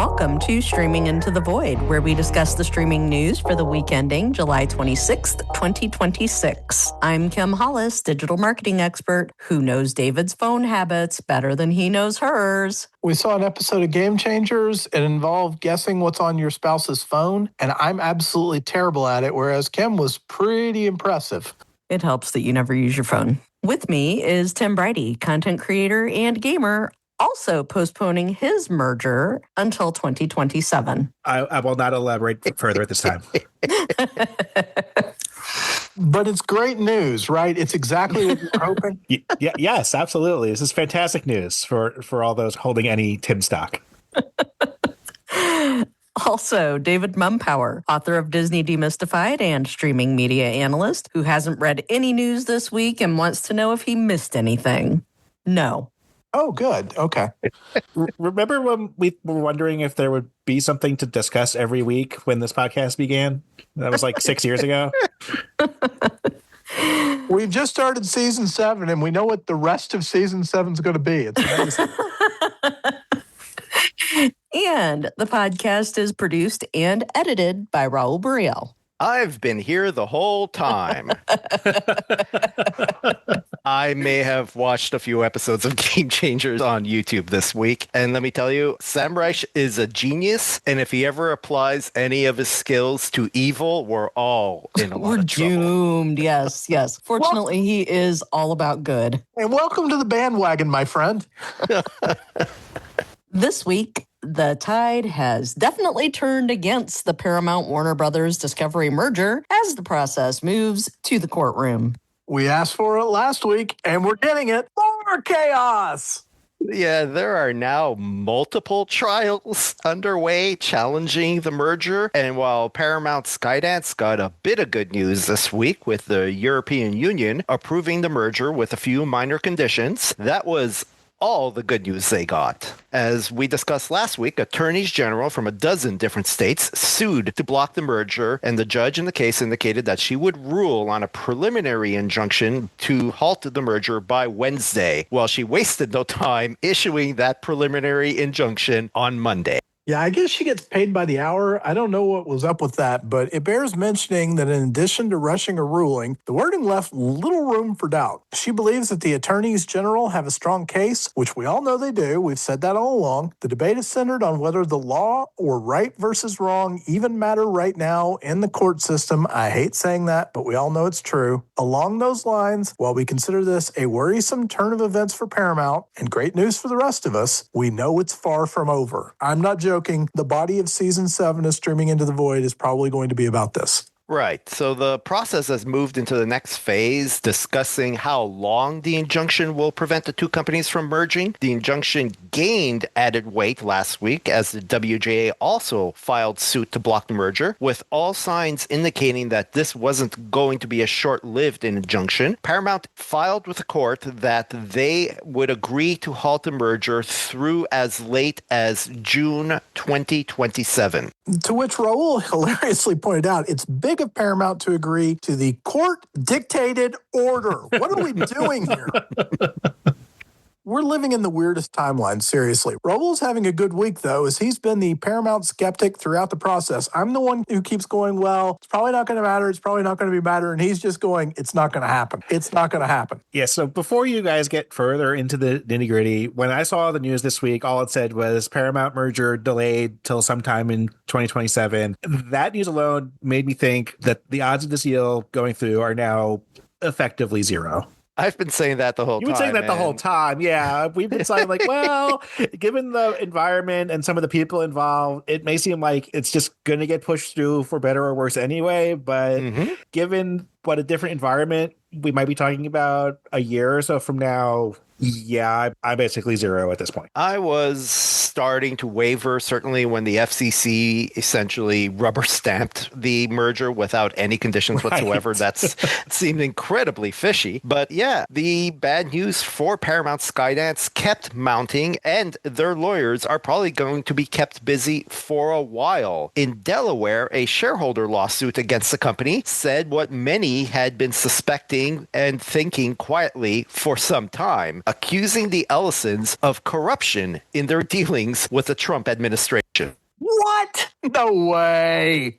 Welcome to Streaming Into the Void, where we discuss the streaming news for the week ending July 26th, 2026. I'm Kim Hollis, digital marketing expert who knows David's phone habits better than he knows hers. We saw an episode of Game Changers. It involved guessing what's on your spouse's phone, and I'm absolutely terrible at it, whereas Kim was pretty impressive. It helps that you never use your phone. With me is Tim Brighty, content creator and gamer, also postponing his merger until 2027. I will not elaborate further at this time. But it's great news, right? It's exactly what you're hoping. Yes, absolutely. This is fantastic news for all those holding any Tim stock. Also, David Mumpower, author of Disney Demystified and streaming media analyst, who hasn't read any news this week and wants to know if he missed anything. No. Oh, good. Okay. Remember when we were wondering if there would be something to discuss every week when this podcast began? That was like 6 years ago. We've just started season 7, and we know what the rest of season 7 is going to be. It's amazing. And the podcast is produced and edited by Raul Buriel. I've been here the whole time. I may have watched a few episodes of Game Changers on YouTube this week. And let me tell you, Sam Reich is a genius. And if he ever applies any of his skills to evil, we're all in a lot of trouble. We're doomed. Yes. Fortunately, he is all about good. And welcome to the bandwagon, my friend. This week, the tide has definitely turned against the Paramount-Warner Brothers Discovery merger as the process moves to the courtroom. We asked for it last week, and we're getting it. More chaos! Yeah, there are now multiple trials underway challenging the merger. And while Paramount-Skydance got a bit of good news this week with the European Union approving the merger with a few minor conditions, that was all the good news they got. As we discussed last week, attorneys general from a dozen different states sued to block the merger, and the judge in the case indicated that she would rule on a preliminary injunction to halt the merger by Wednesday, while she wasted no time issuing that preliminary injunction on Monday. Yeah, I guess she gets paid by the hour. I don't know what was up with that, but it bears mentioning that in addition to rushing a ruling, the wording left little room for doubt. She believes that the attorneys general have a strong case, which we all know they do. We've said that all along. The debate is centered on whether the law or right versus wrong even matter right now in the court system. I hate saying that, but we all know it's true. Along those lines, while we consider this a worrisome turn of events for Paramount and great news for the rest of us, we know it's far from over. I'm not joking. The body of season 7 of Streaming Into the Void is probably going to be about this. Right. So the process has moved into the next phase, discussing how long the injunction will prevent the two companies from merging. The injunction gained added weight last week as the WGA also filed suit to block the merger, with all signs indicating that this wasn't going to be a short-lived injunction. Paramount filed with the court that they would agree to halt the merger through as late as June 2027. To which Raul hilariously pointed out, it's big of Paramount to agree to the court-dictated order. What are we doing here? We're living in the weirdest timeline, seriously. Raul's having a good week, though, as he's been the Paramount skeptic throughout the process. I'm the one who keeps going, well, it's probably not going to matter. It's probably not going to be better. And he's just going, it's not going to happen. It's not going to happen. Yeah, so before you guys get further into the nitty-gritty, when I saw the news this week, all it said was Paramount merger delayed till sometime in 2027. That news alone made me think that the odds of this deal going through are now effectively zero. I've been saying that the whole time. You've been saying that the whole time, yeah. We've been saying like, well, given the environment and some of the people involved, it may seem like it's just going to get pushed through for better or worse anyway. But given what a different environment we might be talking about a year or so from now, yeah, I'm basically zero at this point. I was starting to waver, certainly when the FCC essentially rubber stamped the merger without any conditions whatsoever. That seemed incredibly fishy. But yeah, the bad news for Paramount-Skydance kept mounting, and their lawyers are probably going to be kept busy for a while. In Delaware, a shareholder lawsuit against the company said what many had been suspecting and thinking quietly for some time, accusing the Ellisons of corruption in their dealings with the Trump administration. What? No way.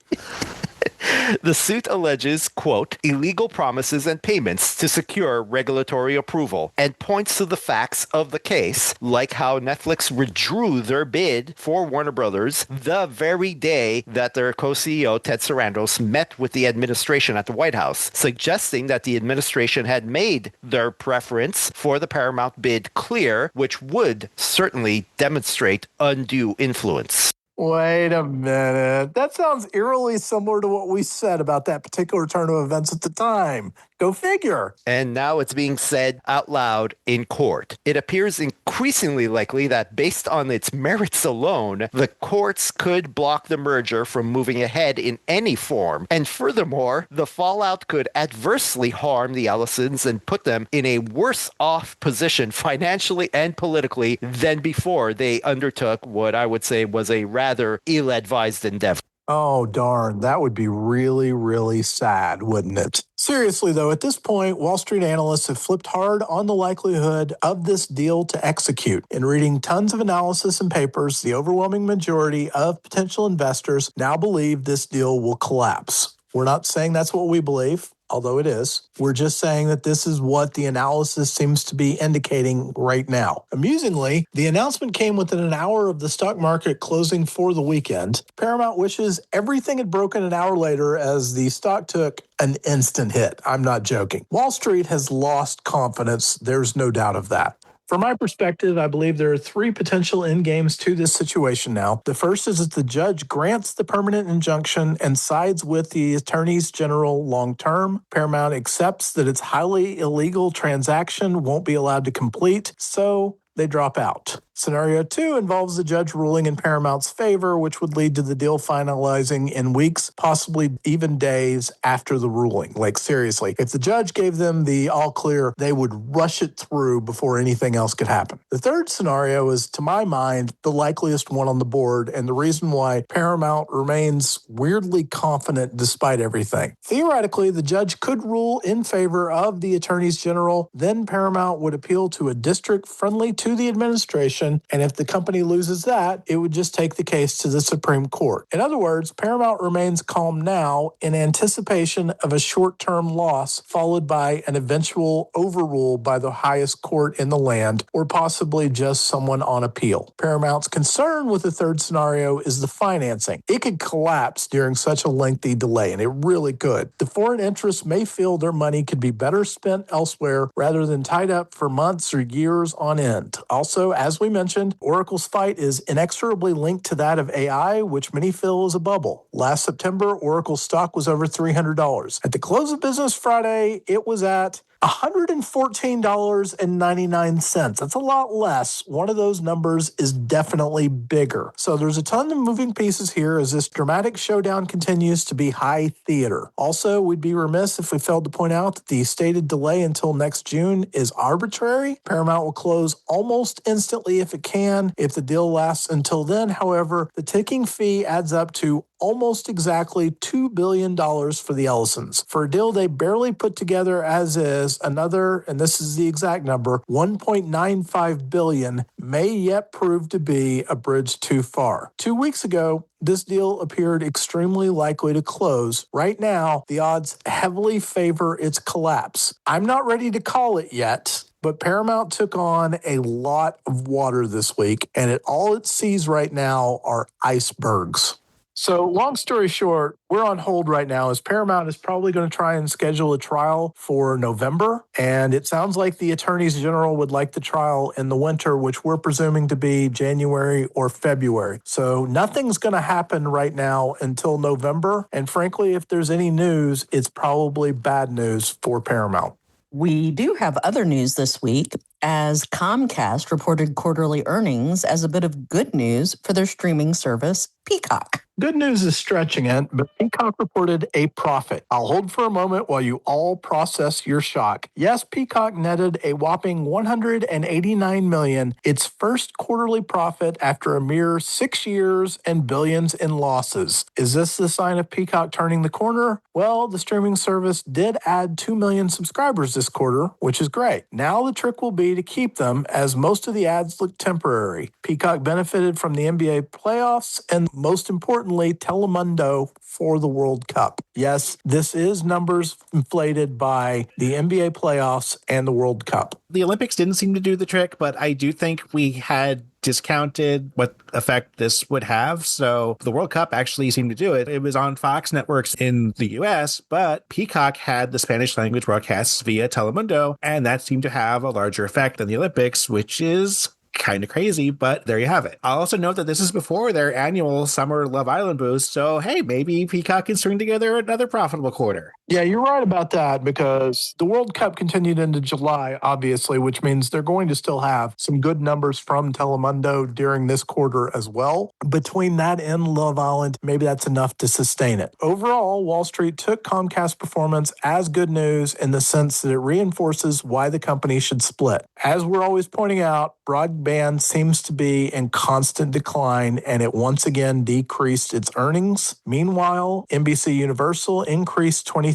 The suit alleges, quote, illegal promises and payments to secure regulatory approval and points to the facts of the case, like how Netflix withdrew their bid for Warner Brothers the very day that their co-CEO Ted Sarandos met with the administration at the White House, suggesting that the administration had made their preference for the Paramount bid clear, which would certainly demonstrate undue influence. Wait a minute. That sounds eerily similar to what we said about that particular turn of events at the time. Go figure. And now it's being said out loud in court. It appears increasingly likely that based on its merits alone, the courts could block the merger from moving ahead in any form. And furthermore, the fallout could adversely harm the Ellisons and put them in a worse off position financially and politically than before they undertook what I would say was a rather ill-advised endeavor. Oh, darn. That would be really, really sad, wouldn't it? Seriously, though, at this point, Wall Street analysts have flipped hard on the likelihood of this deal to execute. In reading tons of analysis and papers, the overwhelming majority of potential investors now believe this deal will collapse. We're not saying that's what we believe, although it is. We're just saying that this is what the analysis seems to be indicating right now. Amusingly, the announcement came within an hour of the stock market closing for the weekend. Paramount wishes everything had broken an hour later as the stock took an instant hit. I'm not joking. Wall Street has lost confidence. There's no doubt of that. From my perspective, I believe there are three potential end games to this situation now. The first is that the judge grants the permanent injunction and sides with the attorneys general long term. Paramount accepts that its highly illegal transaction won't be allowed to complete, so they drop out. Scenario 2 involves the judge ruling in Paramount's favor, which would lead to the deal finalizing in weeks, possibly even days after the ruling. Like, seriously, if the judge gave them the all clear, they would rush it through before anything else could happen. The third scenario is, to my mind, the likeliest one on the board, and the reason why Paramount remains weirdly confident despite everything. Theoretically, the judge could rule in favor of the attorneys general, then Paramount would appeal to a district friendly to the administration, and if the company loses that, it would just take the case to the Supreme Court. In other words, Paramount remains calm now in anticipation of a short-term loss followed by an eventual overrule by the highest court in the land, or possibly just someone on appeal. Paramount's concern with the third scenario is the financing. It could collapse during such a lengthy delay, and it really could. The foreign interests may feel their money could be better spent elsewhere rather than tied up for months or years on end. Also, as we mentioned, Oracle's fight is inexorably linked to that of AI, which many feel is a bubble. Last September, Oracle's stock was over $300. At the close of business Friday, it was at $114.99. That's a lot less. One of those numbers is definitely bigger. So there's a ton of moving pieces here as this dramatic showdown continues to be high theater. Also, we'd be remiss if we failed to point out that the stated delay until next June is arbitrary. Paramount will close almost instantly if it can. If the deal lasts until then, however, the ticking fee adds up to almost exactly $2 billion for the Ellisons. For a deal they barely put together as is, another, and this is the exact number, $1.95 billion may yet prove to be a bridge too far. 2 weeks ago, this deal appeared extremely likely to close. Right now, the odds heavily favor its collapse. I'm not ready to call it yet, but Paramount took on a lot of water this week, and all it sees right now are icebergs. So long story short, we're on hold right now as Paramount is probably going to try and schedule a trial for November. And it sounds like the attorneys general would like the trial in the winter, which we're presuming to be January or February. So nothing's going to happen right now until November. And frankly, if there's any news, it's probably bad news for Paramount. We do have other news this week, as Comcast reported quarterly earnings as a bit of good news for their streaming service, Peacock. Good news is stretching it, but Peacock reported a profit. I'll hold for a moment while you all process your shock. Yes, Peacock netted a whopping $189 million, its first quarterly profit after a mere 6 years and billions in losses. Is this the sign of Peacock turning the corner? Well, the streaming service did add 2 million subscribers this quarter, which is great. Now the trick will be be to keep them, as most of the ads look temporary. Peacock benefited from the NBA playoffs and, most importantly, Telemundo for the World Cup. Yes, this is numbers inflated by the NBA playoffs and the World Cup. The Olympics didn't seem to do the trick, but I do think we had discounted what effect this would have. So the World Cup actually seemed to do it. It was on Fox networks in the US, but Peacock had the Spanish language broadcasts via Telemundo, and that seemed to have a larger effect than the Olympics, which is kind of crazy, but there you have it. I'll also note that this is before their annual summer Love Island boost, so hey, maybe Peacock can string together another profitable quarter. Yeah, you're right about that, because the World Cup continued into July, obviously, which means they're going to still have some good numbers from Telemundo during this quarter as well. Between that and Love Island, maybe that's enough to sustain it. Overall, Wall Street took Comcast performance as good news in the sense that it reinforces why the company should split. As we're always pointing out, broadband seems to be in constant decline, and it once again decreased its earnings. Meanwhile, NBC Universal increased 23%.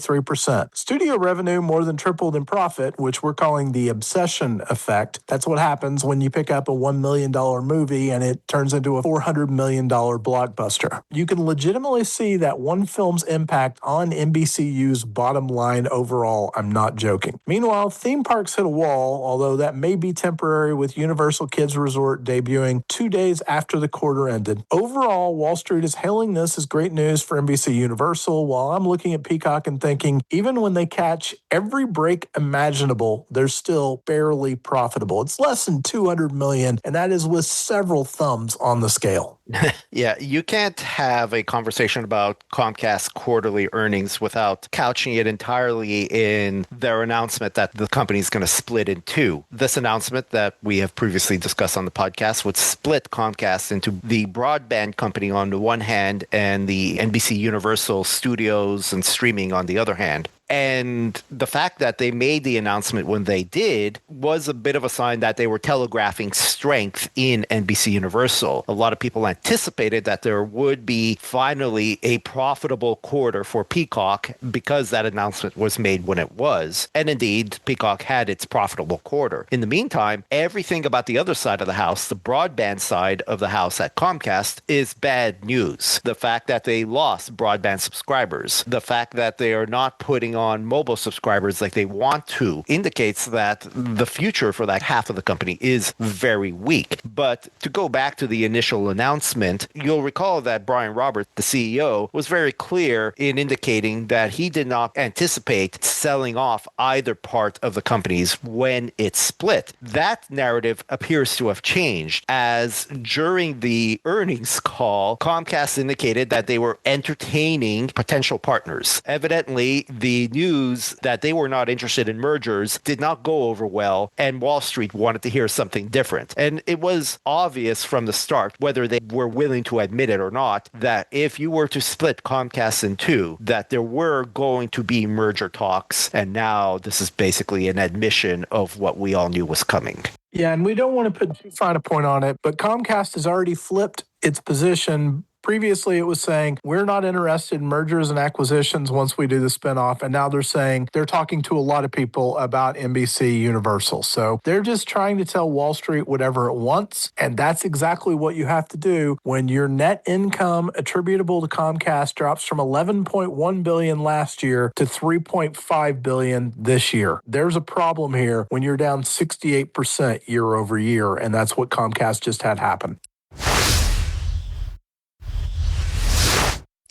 Studio revenue more than tripled in profit, which we're calling the obsession effect. That's what happens when you pick up a $1 million movie and it turns into a $400 million blockbuster. You can legitimately see that one film's impact on NBCU's bottom line overall. I'm not joking. Meanwhile, theme parks hit a wall, although that may be temporary, with Universal Kids Resort debuting 2 days after the quarter ended. Overall, Wall Street is hailing this as great news for NBC Universal, while I'm looking at Peacock and thinking, even when they catch every break imaginable, they're still barely profitable. It's less than $200 million, and that is with several thumbs on the scale. Yeah, you can't have a conversation about Comcast quarterly earnings without couching it entirely in their announcement that the company is going to split in two. This announcement that we have previously discussed on the podcast would split Comcast into the broadband company on the one hand and the NBC Universal Studios and streaming on the other hand. And the fact that they made the announcement when they did was a bit of a sign that they were telegraphing strength in NBC Universal. A lot of people anticipated that there would be finally a profitable quarter for Peacock because that announcement was made when it was. And indeed, Peacock had its profitable quarter. In the meantime, everything about the other side of the house, the broadband side of the house at Comcast, is bad news. The fact that they lost broadband subscribers, the fact that they are not putting on mobile subscribers like they want to, indicates that the future for that half of the company is very weak. But to go back to the initial announcement, you'll recall that Brian Roberts, the CEO, was very clear in indicating that he did not anticipate selling off either part of the companies when it split. That narrative appears to have changed, as during the earnings call, Comcast indicated that they were entertaining potential partners. Evidently, the news that they were not interested in mergers did not go over well, and Wall Street wanted to hear something different. And it was obvious from the start, whether they were willing to admit it or not, that if you were to split Comcast in two, that there were going to be merger talks, and now this is basically an admission of what we all knew was coming. Yeah, and we don't want to put too fine a point on it, but Comcast has already flipped its position. Previously, it was saying, we're not interested in mergers and acquisitions once we do the spinoff. And now they're saying they're talking to a lot of people about NBC Universal. So they're just trying to tell Wall Street whatever it wants. And that's exactly what you have to do when your net income attributable to Comcast drops from $11.1 billion last year to $3.5 billion this year. There's a problem here when you're down 68% year over year. And that's what Comcast just had happen.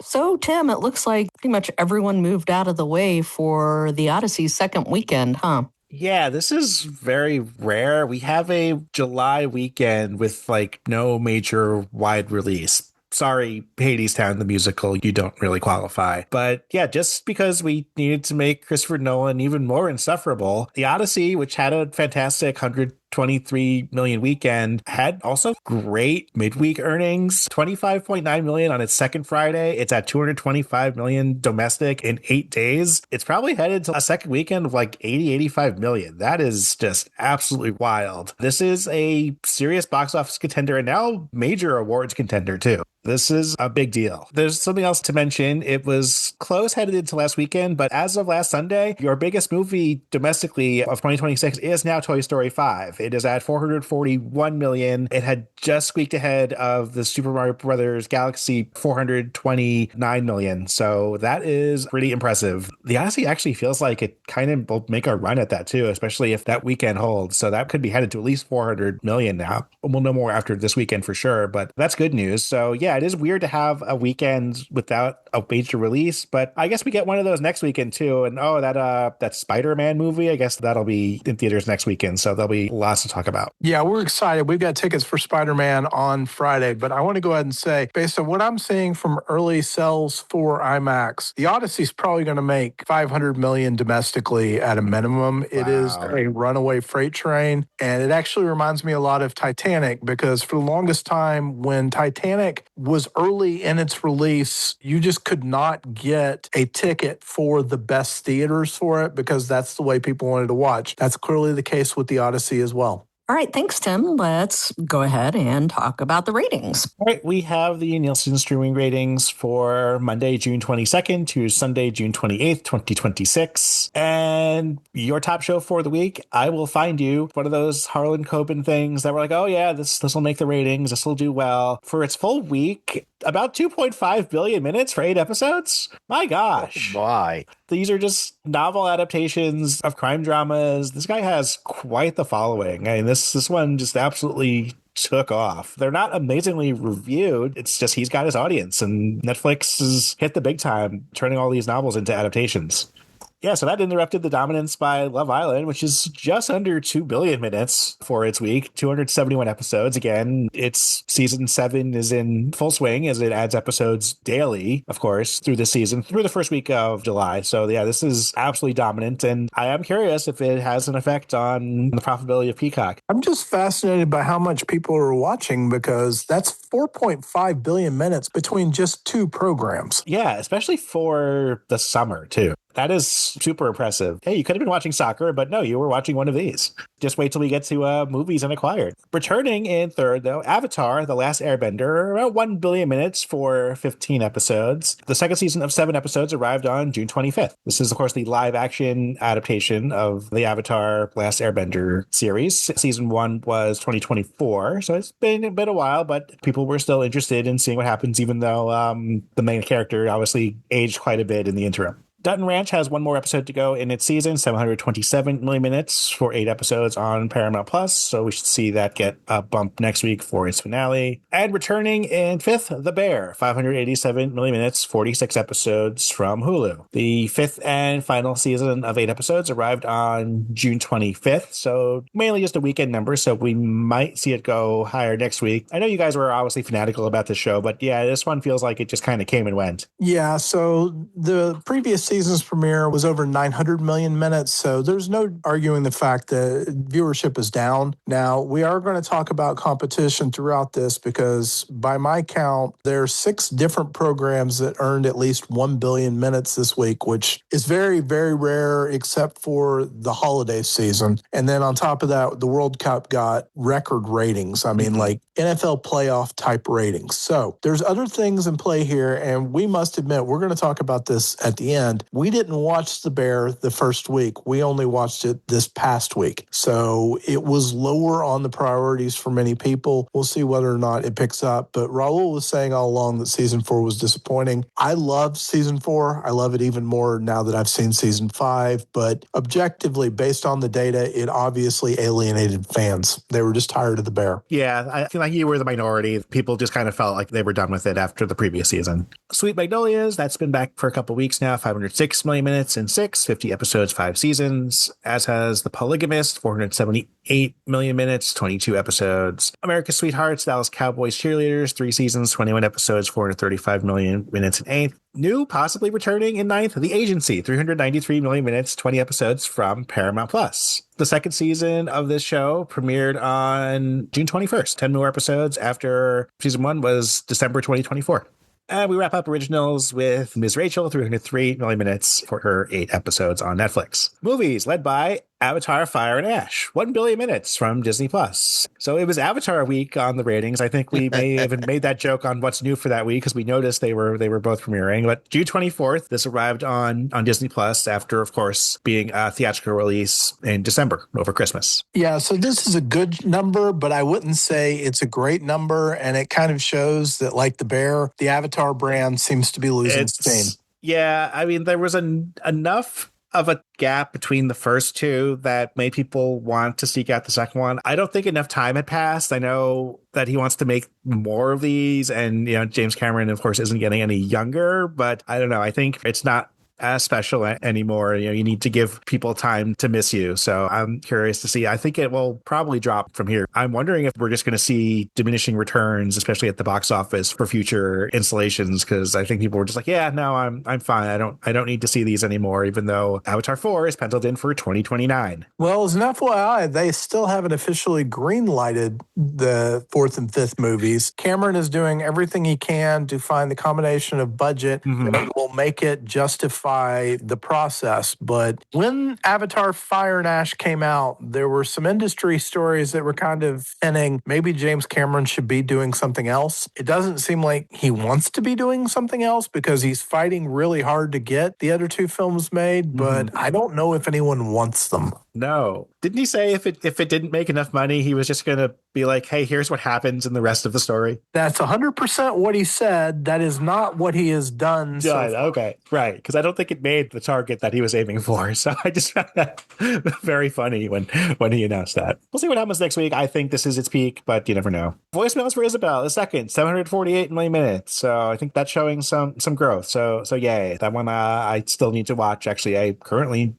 So, Tim, it looks like pretty much everyone moved out of the way for the Odyssey's second weekend, huh? Yeah, this is very rare. We have a July weekend with no major wide release. Sorry, Hadestown, the musical, you don't really qualify. But yeah, just because we needed to make Christopher Nolan even more insufferable, the Odyssey, which had a fantastic 123 million weekend, had also great midweek earnings, 25.9 million on its second Friday. It's at 225 million domestic in 8 days. It's probably headed to a second weekend of 85 million. That is just absolutely wild. This is a serious box office contender and now major awards contender too. This is a big deal. There's something else to mention. It was close headed into last weekend, but as of last Sunday, your biggest movie domestically of 2026 is now Toy Story 5. month. It is at 441 million. It had just squeaked ahead of the Super Mario Brothers Galaxy 429 million. So that is pretty impressive. The Odyssey actually feels like it kind of will make a run at that too, especially if that weekend holds. So that could be headed to at least 400 million now. We'll know more after this weekend for sure, but that's good news. So yeah, it is weird to have a weekend without a major release, but I guess we get one of those next weekend too. And that Spider-Man movie, I guess that'll be in theaters next weekend. So there'll be lots to talk about. Yeah, we're excited. We've got tickets for Spider-Man on Friday, but I want to go ahead and say, based on what I'm seeing from early sales for IMAX, the Odyssey's probably going to make 500 million domestically at a minimum. It is a runaway freight train, and it actually reminds me a lot of Titanic, because for the longest time when Titanic was early in its release, you just could not get a ticket for the best theaters for it because that's the way people wanted to watch. That's clearly the case with the Odyssey as well. All right, thanks, Tim. Let's go ahead and talk about the ratings. All right, we have the Nielsen streaming ratings for Monday, June 22nd to Sunday, June 28th, 2026. And your top show for the week, I Will Find You, one of those Harlan Coben things that were like, oh yeah, this will make the ratings, this will do well. For its full week, about 2.5 billion minutes for 8 episodes? My gosh. Oh, my. These are just novel adaptations of crime dramas. This guy has quite the following. I mean, this one just absolutely took off. They're not amazingly reviewed. It's just he's got his audience, and Netflix has hit the big time, turning all these novels into adaptations. Yeah, so that interrupted the dominance by Love Island, which is just under 2 billion minutes for its week, 271 episodes. Again, its season 7 is in full swing as it adds episodes daily, of course, through the season, through the first week of July. So yeah, this is absolutely dominant. And I am curious if it has an effect on the profitability of Peacock. I'm just fascinated by how much people are watching, because that's 4.5 billion minutes between just 2 programs. Yeah, especially for the summer, too. That is super impressive. Hey, you could have been watching soccer, but no, you were watching one of these. Just wait till we get to movies and acquired. Returning in third, though, Avatar, The Last Airbender, about 1 billion minutes for 15 episodes. The second season of 7 episodes arrived on June 25th. This is, of course, the live-action adaptation of the Avatar Last Airbender series. Season 1 was 2024, so it's been a while, but people were still interested in seeing what happens, even though the main character obviously aged quite a bit in the interim. Dutton Ranch has one more episode to go in its season, 727 million minutes for 8 episodes on Paramount Plus. So we should see that get a bump next week for its finale. And returning in fifth, The Bear, 587 million minutes, 46 episodes from Hulu. The 5th and final season of 8 episodes arrived on June 25th. So mainly just a weekend number. So we might see it go higher next week. I know you guys were obviously fanatical about this show, but yeah, this one feels like it just kind of came and went. Yeah, so the previous season's premiere was over 900 million minutes, so there's no arguing the fact that viewership is down. Now, we are going to talk about competition throughout this, because by my count, there are 6 different programs that earned at least 1 billion minutes this week, which is very, very rare except for the holiday season. And then on top of that, the World Cup got record ratings. I mean, like NFL playoff type ratings. So there's other things in play here, and we must admit, we're going to talk about this at the end. We didn't watch The Bear the first week. We only watched it this past week. So it was lower on the priorities for many people. We'll see whether or not it picks up. But Raul was saying all along that season 4 was disappointing. I love season 4. I love it even more now that I've seen season 5. But objectively, based on the data, it obviously alienated fans. They were just tired of The Bear. Yeah, I feel like you were the minority. People just kind of felt like they were done with it after the previous season. Sweet Magnolias, that's been back for a couple weeks now, 506 million minutes in 50 episodes, 5 seasons, as has The Polygamist, 478 million minutes, 22 episodes. America's Sweethearts, Dallas Cowboys Cheerleaders, 3 seasons, 21 episodes, 435 million minutes in 8th. New, possibly returning in 9th, The Agency, 393 million minutes, 20 episodes from Paramount Plus. The second season of this show premiered on June 21st, 10 more episodes after season 1 was December 2024. And we wrap up originals with Ms. Rachel, 303 million minutes for her 8 episodes on Netflix. Movies led by Avatar Fire and Ash, 1 billion minutes from Disney Plus. So it was Avatar week on the ratings. I think we may have made that joke on what's new for that week because we noticed they were both premiering. But June 24th, this arrived on Disney Plus after, of course, being a theatrical release in December over Christmas. Yeah, so this is a good number, but I wouldn't say it's a great number, and it kind of shows that, like the Bear, the Avatar brand seems to be losing steam. Yeah, I mean, there was enough of a gap between the first two that made people want to seek out the second one. I don't think enough time had passed. I know that he wants to make more of these, and James Cameron, of course, isn't getting any younger, but I don't know. I think it's not as special anymore. You need to give people time to miss you. So I'm curious to see. I think it will probably drop from here. I'm wondering if we're just going to see diminishing returns, especially at the box office for future installations, because I think people were just like, yeah, no, I'm fine. I don't need to see these anymore, even though Avatar 4 is penciled in for 2029. Well, as an FYI, they still haven't officially green-lighted the fourth and fifth movies. Cameron is doing everything he can to find the combination of budget that will make it justify the process. But when Avatar Fire and Ash came out, there were some industry stories that were kind of hinting maybe James Cameron should be doing something else. It doesn't seem like he wants to be doing something else because he's fighting really hard to get the other two films made, but I don't know if anyone wants them. No. Didn't he say if it didn't make enough money, he was just going to be like, hey, here's what happens in the rest of the story? That's 100% what he said. That is not what he has done. Okay, right. Because I don't think it made the target that he was aiming for. So I just found that very funny when he announced that. We'll see what happens next week. I think this is its peak, but you never know. Voicemails for Isabel, the second, 748 million minutes. So I think that's showing some growth. So yay. That one I still need to watch. Actually,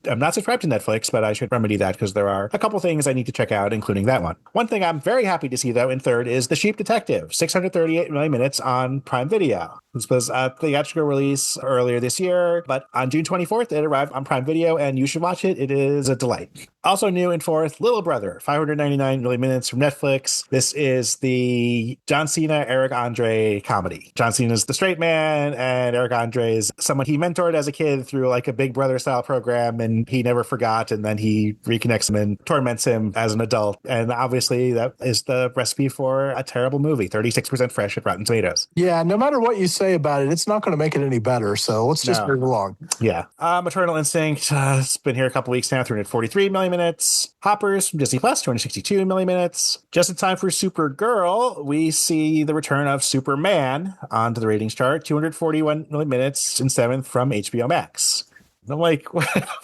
I'm not subscribed to Netflix, but I should remedy that because there are a couple things I need to check out, including that one. One thing I'm very happy to see, though, in third is The Sheep Detective, 638 million minutes on Prime Video. This was a theatrical release earlier this year, but on June 24th, it arrived on Prime Video, and you should watch it. It is a delight. Also new in fourth, Little Brother, 599 million minutes from Netflix. This is the John Cena, Eric Andre comedy. John Cena is the straight man, and Eric Andre is someone he mentored as a kid through like a Big Brother style program, and he never forgot, and then he reconnects him and torments him as an adult. And obviously, that is the recipe for a terrible movie, 36% fresh at Rotten Tomatoes. Yeah, no matter what you say about it, it's not going to make it any better. So let's just move along. Yeah. Maternal Instinct, it's been here a couple weeks now, 343 million minutes. Hoppers from Disney Plus, 262 million minutes. Just in time for Supergirl, we see the return of Superman onto the ratings chart, 241 million minutes in seventh from HBO Max. I'm like,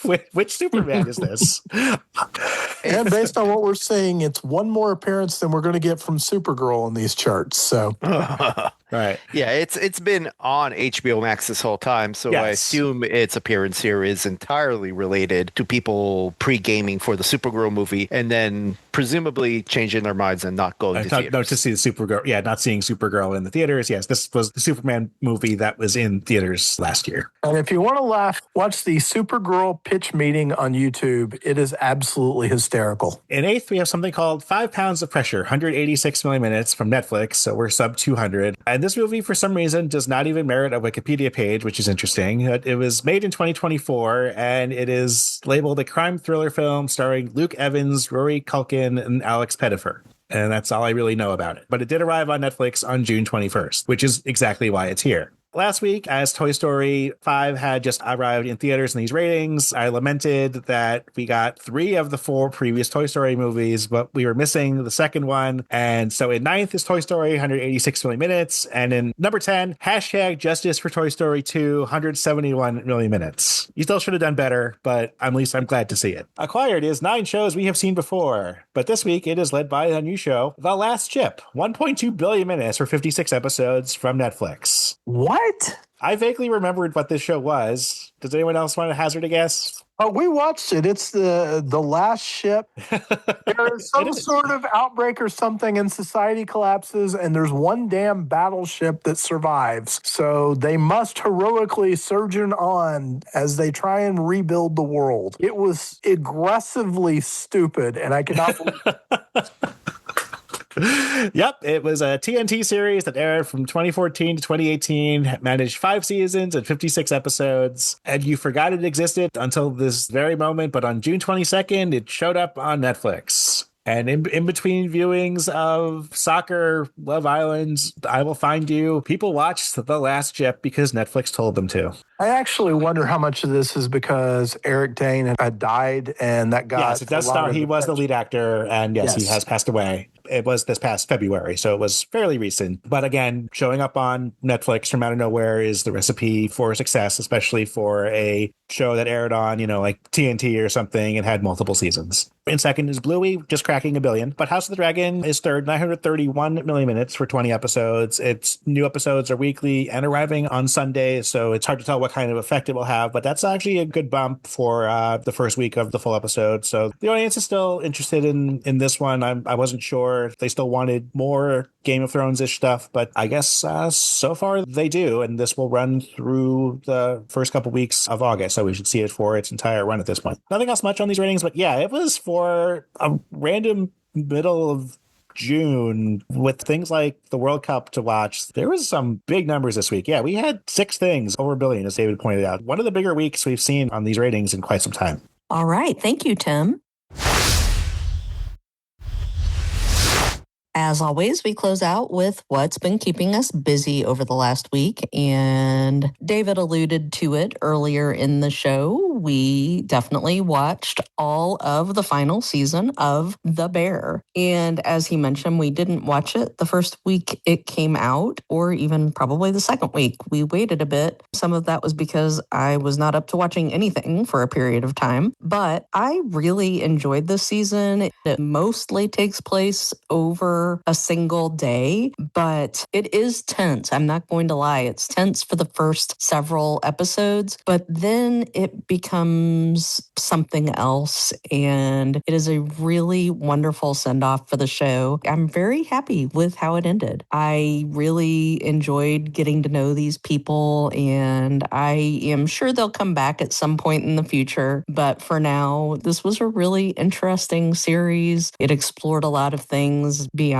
which Superman is this? And based on what we're seeing, it's one more appearance than we're going to get from Supergirl in these charts. So, right. Yeah, it's been on HBO Max this whole time. So yes. I assume its appearance here is entirely related to people pre-gaming for the Supergirl movie and then presumably changing their minds and not going to theaters. No, to see the Supergirl. Yeah, not seeing Supergirl in the theaters. Yes, this was the Superman movie that was in theaters last year. And if you want to laugh, watch the Supergirl pitch meeting on YouTube. It is absolutely hysterical. In eighth, we have something called 5 Pounds of Pressure, 186 million minutes from Netflix. So we're sub 200. And this movie, for some reason, does not even merit a Wikipedia page, which is interesting. It was made in 2024, and it is labeled a crime thriller film starring Luke Evans, Rory Culkin, and Alex Pettyfer. And that's all I really know about it. But it did arrive on Netflix on June 21st, which is exactly why it's here. Last week, as Toy Story 5 had just arrived in theaters in these ratings, I lamented that we got 3 of the 4 previous Toy Story movies, but we were missing the second one. And so in ninth is Toy Story, 186 million minutes. And in number 10, hashtag Justice for Toy Story 2, 171 million minutes. You still should have done better, but at least I'm glad to see it. Acquired is 9 shows we have seen before, but this week it is led by a new show, The Last Ship, 1.2 billion minutes for 56 episodes from Netflix. What? I vaguely remembered what this show was. Does anyone else want to hazard a guess? Oh, we watched it. It's the last ship. There is some sort of outbreak or something, and society collapses, and there's one damn battleship that survives. So they must heroically surgeon on as they try and rebuild the world. It was aggressively stupid, and I cannot believe Yep, it was a TNT series that aired from 2014 to 2018, managed 5 seasons and 56 episodes, and you forgot it existed until this very moment, but on June 22nd, it showed up on Netflix. And in between viewings of soccer, Love Island, I Will Find You, people watched The Last Chip because Netflix told them to. I actually wonder how much of this is because Eric Dane had died and that got Yes, it does star. He was the lead actor, and yes, he has passed away. It was this past February, so it was fairly recent. But again, showing up on Netflix from out of nowhere is the recipe for success, especially for a show that aired on, like TNT or something and had multiple seasons. In second is Bluey, just cracking 1 billion. But House of the Dragon is third, 931 million minutes for 20 episodes. Its new episodes are weekly and arriving on Sundays, so it's hard to tell what kind of effect it will have. But that's actually a good bump for the first week of the full episode. So the audience is still interested in this one. I wasn't sure if they still wanted more Game of Thrones-ish stuff, but I guess so far they do. And this will run through the first couple weeks of August, so we should see it for its entire run at this point. Nothing else much on these ratings, but yeah, it was for a random middle of June with things like the World Cup to watch. There was some big numbers this week. Yeah, we had 6 things over 1 billion, as David pointed out. One of the bigger weeks we've seen on these ratings in quite some time. All right. Thank you, Tim. As always, we close out with what's been keeping us busy over the last week. And David alluded to it earlier in the show. We definitely watched all of the final season of The Bear. And as he mentioned, we didn't watch it the first week it came out, or even probably the second week. We waited a bit. Some of that was because I was not up to watching anything for a period of time. But I really enjoyed this season. It mostly takes place over a single day, but it is tense. I'm not going to lie. It's tense for the first several episodes, but then it becomes something else, and it is a really wonderful send-off for the show. I'm very happy with how it ended. I really enjoyed getting to know these people, and I am sure they'll come back at some point in the future, but for now, this was a really interesting series. It explored a lot of things beyond,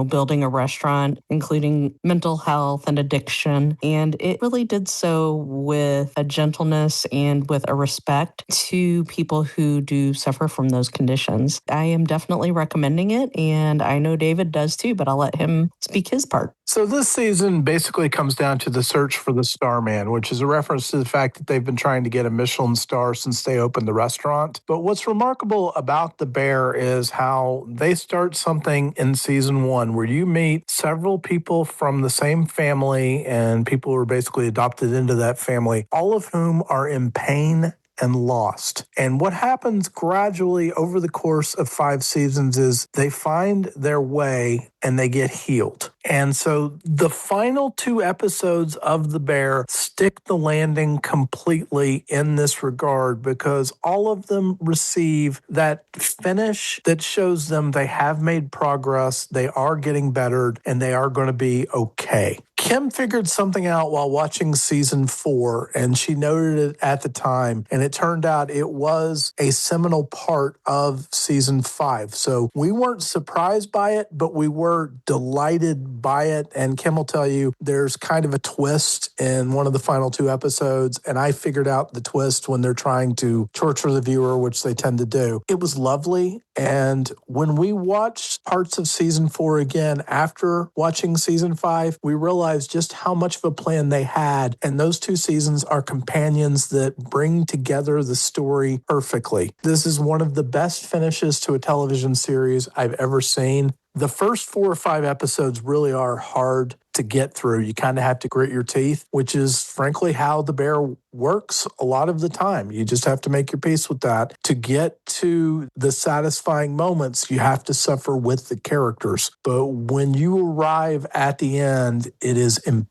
building a restaurant, including mental health and addiction. And it really did so with a gentleness and with a respect to people who do suffer from those conditions. I am definitely recommending it, and I know David does too, but I'll let him speak his part. So this season basically comes down to the search for the Starman, which is a reference to the fact that they've been trying to get a Michelin star since they opened the restaurant. But what's remarkable about The Bear is how they start something in season 1 where you meet several people from the same family and people who are basically adopted into that family, all of whom are in pain and lost. And what happens gradually over the course of 5 seasons is they find their way and they get healed. And so the final 2 episodes of The Bear stick the landing completely in this regard, because all of them receive that finish that shows them they have made progress, they are getting better, and they are going to be okay. Kim figured something out while watching season 4, and she noted it at the time, and it turned out it was a seminal part of season 5. So we weren't surprised by it, but we were delighted by it. And Kim will tell you there's kind of a twist in one of the final 2 episodes, and I figured out the twist when they're trying to torture the viewer, which they tend to do. It was lovely. And when we watched parts of season 4 again after watching season 5, we realized just how much of a plan they had. And those 2 seasons are companions that bring together the story perfectly. This is one of the best finishes to a television series I've ever seen. The first 4 or 5 episodes really are hard to get through. You kind of have to grit your teeth, which is frankly how The Bear works a lot of the time. You just have to make your peace with that. To get to the satisfying moments, you have to suffer with the characters. But when you arrive at the end, it is impeccable.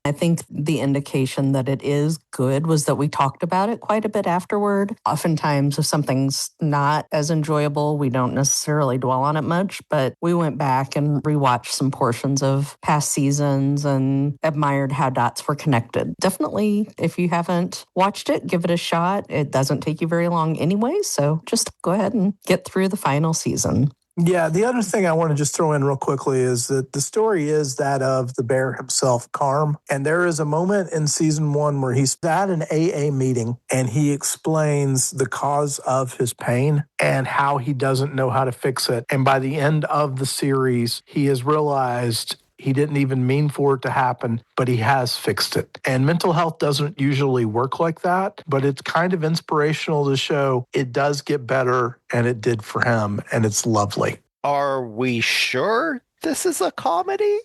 I think the indication that it is good was that we talked about it quite a bit afterward. Oftentimes, if something's not as enjoyable, we don't necessarily dwell on it much, but we went back and rewatched some portions of past seasons and admired how dots were connected. Definitely, if you haven't watched it, give it a shot. It doesn't take you very long anyway, so just go ahead and get through the final season. Yeah, the other thing I want to just throw in real quickly is that the story is that of the bear himself, Carm. And there is a moment in season 1 where he's at an AA meeting and he explains the cause of his pain and how he doesn't know how to fix it. And by the end of the series, he has realized he didn't even mean for it to happen, but he has fixed it. And mental health doesn't usually work like that, but it's kind of inspirational to show it does get better, and it did for him, and it's lovely. Are we sure this is a comedy?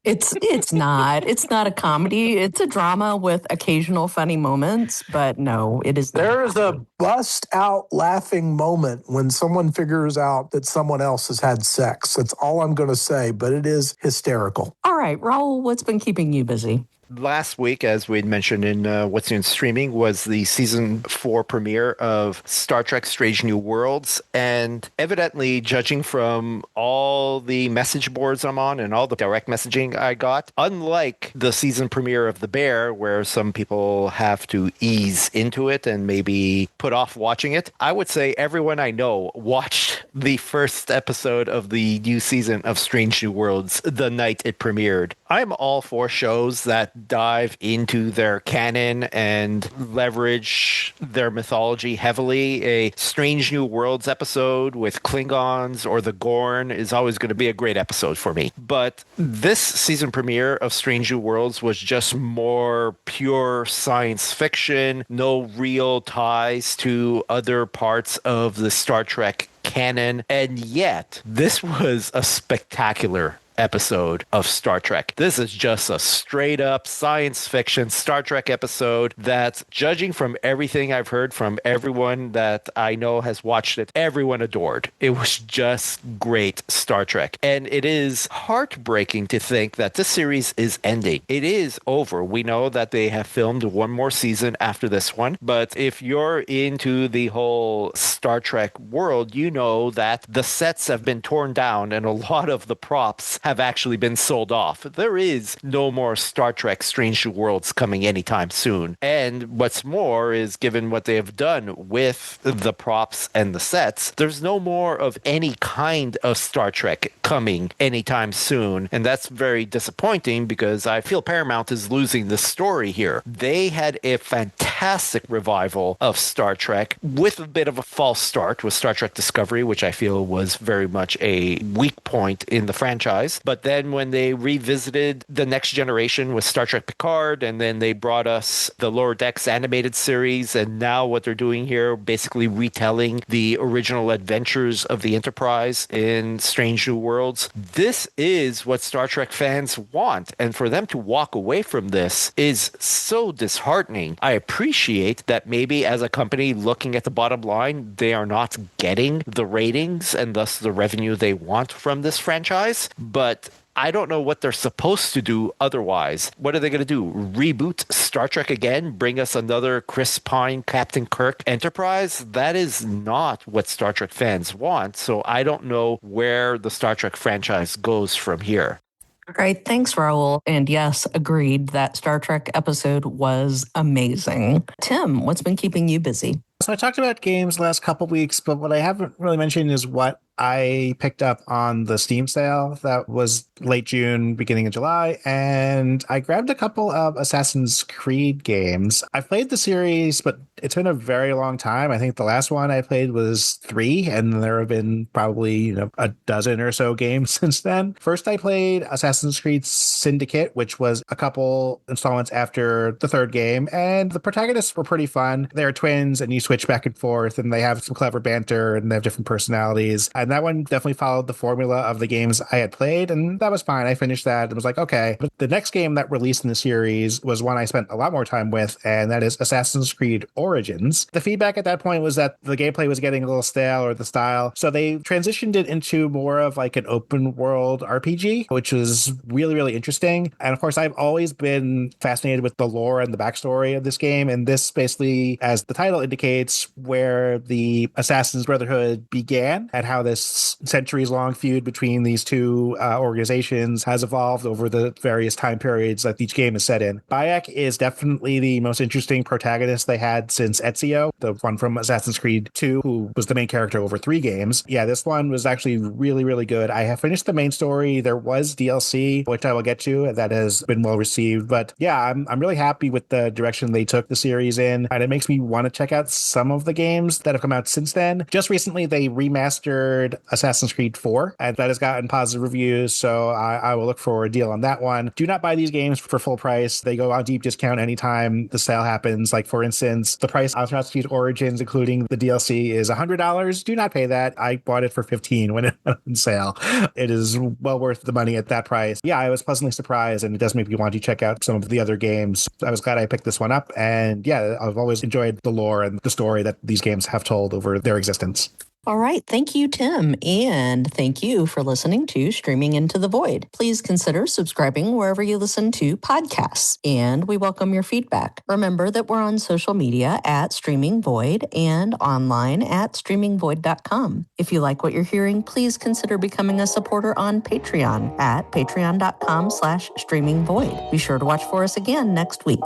It's not. It's not a comedy. It's a drama with occasional funny moments, but no, it is not. There is a bust out laughing moment when someone figures out that someone else has had sex. That's all I'm going to say, but it is hysterical. All right, Raul, what's been keeping you busy? Last week, as we'd mentioned in What's New in Streaming, was the season 4 premiere of Star Trek Strange New Worlds. And evidently, judging from all the message boards I'm on and all the direct messaging I got, unlike the season premiere of The Bear, where some people have to ease into it and maybe put off watching it, I would say everyone I know watched the first episode of the new season of Strange New Worlds the night it premiered. I'm all for shows that dive into their canon and leverage their mythology heavily. A Strange New Worlds episode with Klingons or the Gorn is always going to be a great episode for me. But this season premiere of Strange New Worlds was just more pure science fiction, no real ties to other parts of the Star Trek canon. And yet, this was a spectacular episode of Star Trek. This is just a straight up science fiction Star Trek episode that, judging from everything I've heard from everyone that I know has watched it, everyone adored. It was just great Star Trek. And it is heartbreaking to think that this series is ending. It is over. We know that they have filmed one more season after this one, but if you're into the whole Star Trek world, you know that the sets have been torn down and a lot of the props have actually been sold off. There is no more Star Trek Strange New Worlds coming anytime soon. And what's more is, given what they have done with the props and the sets, there's no more of any kind of Star Trek coming anytime soon. And that's very disappointing because I feel Paramount is losing the story here. They had a fantastic revival of Star Trek with a bit of a false start with Star Trek Discovery, which I feel was very much a weak point in the franchise. But then when they revisited the next generation with Star Trek Picard, and then they brought us the Lower Decks animated series, and now what they're doing here, basically retelling the original adventures of the Enterprise in Strange New Worlds. This is what Star Trek fans want, and for them to walk away from this is so disheartening. I appreciate that maybe as a company looking at the bottom line, they are not getting the ratings and thus the revenue they want from this franchise, but I don't know what they're supposed to do otherwise. What are they going to do? Reboot Star Trek again? Bring us another Chris Pine, Captain Kirk Enterprise? That is not what Star Trek fans want. So I don't know where the Star Trek franchise goes from here. Great. Thanks, Raul. And yes, agreed. That Star Trek episode was amazing. Tim, what's been keeping you busy? So I talked about games last couple weeks, but what I haven't really mentioned is what I picked up on the Steam sale that was late June, beginning of July, and I grabbed a couple of Assassin's Creed games. I've played the series, but it's been a very long time. I think the last one I played was 3, and there have been probably a dozen or so games since then. First, I played Assassin's Creed Syndicate, which was a couple installments after the third game, and the protagonists were pretty fun. They're twins, and you switch back and forth, and they have some clever banter, and they have different personalities. And that one definitely followed the formula of the games I had played, and that was fine. I finished that and was like, okay. But the next game that released in the series was one I spent a lot more time with, and that is Assassin's Creed Origins. The feedback at that point was that the gameplay was getting a little stale, or the style, so they transitioned it into more of like an open world RPG, which was really, really interesting. And of course, I've always been fascinated with the lore and the backstory of this game, and this basically, as the title indicates, where the Assassin's Brotherhood began and how this this centuries-long feud between these two organizations has evolved over the various time periods that each game is set in. Bayek is definitely the most interesting protagonist they had since Ezio, the one from Assassin's Creed 2, who was the main character over 3 games. Yeah, this one was actually really, really good. I have finished the main story. There was DLC, which I will get to, that has been well received. But yeah, I'm really happy with the direction they took the series in, and it makes me want to check out some of the games that have come out since then. Just recently, they remastered Assassin's Creed 4, and that has gotten positive reviews, so I will look for a deal on that one. Do not buy these games for full price. They go on deep discount anytime the sale happens. Like, for instance, the price of Assassin's Creed Origins, including the DLC, is $100. Do not pay that. I bought it for $15 when it went on sale. It is well worth the money at that price. Yeah, I was pleasantly surprised, and it does make me want to check out some of the other games. I was glad I picked this one up, and yeah, I've always enjoyed the lore and the story that these games have told over their existence. All right. Thank you, Tim. And thank you for listening to Streaming Into the Void. Please consider subscribing wherever you listen to podcasts, and we welcome your feedback. Remember that we're on social media at Streaming Void and online at streamingvoid.com. If you like what you're hearing, please consider becoming a supporter on Patreon at patreon.com/streamingvoid. Be sure to watch for us again next week.